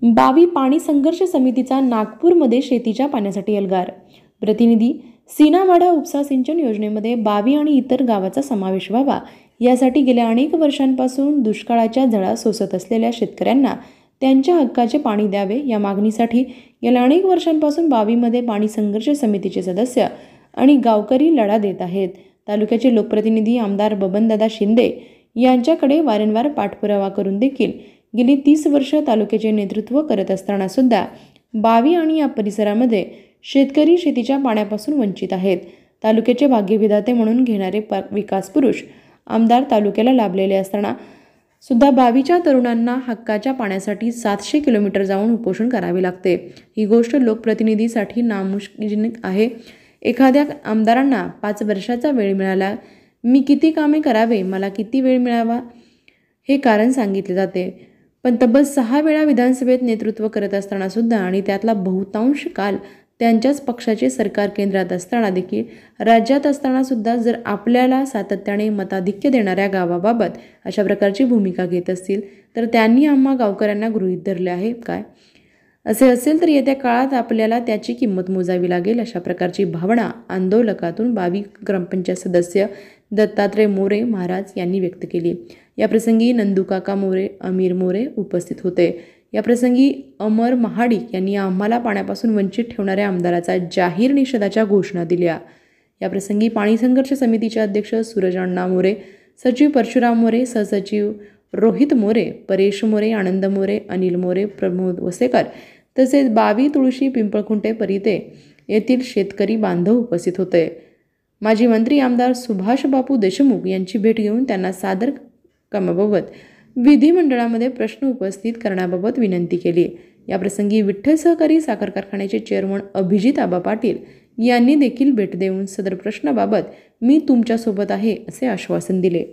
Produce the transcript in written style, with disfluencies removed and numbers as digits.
बावी पाणी संघर्ष समितीचा नागपूरमध्ये शेतीच्या पाण्यासाठी एल्गार. प्रतिनिधी सीनावाडा उपसा सिंचन योजनेमध्ये बावी आणि इतर गावाचा समावेश व्हावा यासाठी गेल्या अनेक वर्षांपासून दुष्काळाच्या झळा सोसत असलेल्या शेतकऱ्यांना त्यांच्या हक्काचे पाणी द्यावे या मागणीसाठी गेल्या अनेक वर्षांपासून बावीमध्ये पाणी संघर्ष समितीचे सदस्य आणि गावकरी लढा देत आहेत. तालुक्याचे लोकप्रतिनिधी आमदार बबनदादा शिंदे यांच्याकडे वारंवार पाठपुरावा करून देखील गेली 30 वर्ष तालुक्याचे नेतृत्व करत असताना सुद्धा बावी आणि या परिसरामध्ये शेतकरी शेतीच्या पाण्यापासून वंचित आहेत. तालुक्याचे भाग्यविधाते म्हणून घेणारे विकास पुरुष आमदार तालुक्याला लाभलेले असताना सुद्धा बावीच्या तरुणांना हक्काच्या पाण्यासाठी 700 किलोमीटर जाऊन उपोषण करावे लागते. ही गोष्ट लोकप्रतिनिधीसाठी नामुष्किल आहे. एखाद्या आमदारांना 5 वर्षाचा वेळ मिळाला, मी किती कामे करावे, मला किती वेळ मिळावा हे कारण सांगितले जाते. पण तब्बल 6 वेळा विधानसभेत नेतृत्व करत असताना सुद्धा आणि त्यातला बहुतांश काल त्यांच्याच पक्षाचे सरकार केंद्रात असताना देखील राज्यात असताना सुद्धा जर आपल्याला सातत्याने मताधिक्य देणाऱ्या गावाबाबत अशा प्रकारची भूमिका घेत असतील तर त्यांनी आम्हा गावकऱ्यांना गृहीत धरले आहे काय? असे असेल तर येत्या काळात आपल्याला त्याची किंमत मोजावी लागेल, अशा प्रकारची भावना आंदोलकातून बावी ग्रामपंचायत सदस्य दत्तात्रय मोरे महाराज यांनी व्यक्त केली. याप्रसंगी नंदूकाका मोरे, अमीर मोरे उपस्थित होते. याप्रसंगी अमर महाडिक यांनी आम्हाला पाण्यापासून वंचित ठेवणाऱ्या आमदाराचा जाहीर निषेधाच्या घोषणा दिल्या. याप्रसंगी पाणी संघर्ष समितीचे अध्यक्ष सूरज अण्णा मोरे, सचिव परशुराम मोरे, सहसचिव रोहित मोरे, परेश मोरे, आनंद मोरे, अनिल मोरे, प्रमोद वसेकर तसेच बावी, तुळशी, पिंपळखुंटे, परिते येथील शेतकरी बांधव उपस्थित होते. माजी मंत्री आमदार सुभाष बापू देशमुख यांची भेट घेऊन त्यांना सादर कामाबाबत विधिमंडळामध्ये प्रश्न उपस्थित करण्याबाबत विनंती केली. याप्रसंगी विठ्ठल सहकारी साखर कारखान्याचे चेअरमन अभिजित आबा पाटील यांनी देखील भेट देऊन सदर प्रश्नाबाबत मी तुमच्यासोबत आहे असे आश्वासन दिले.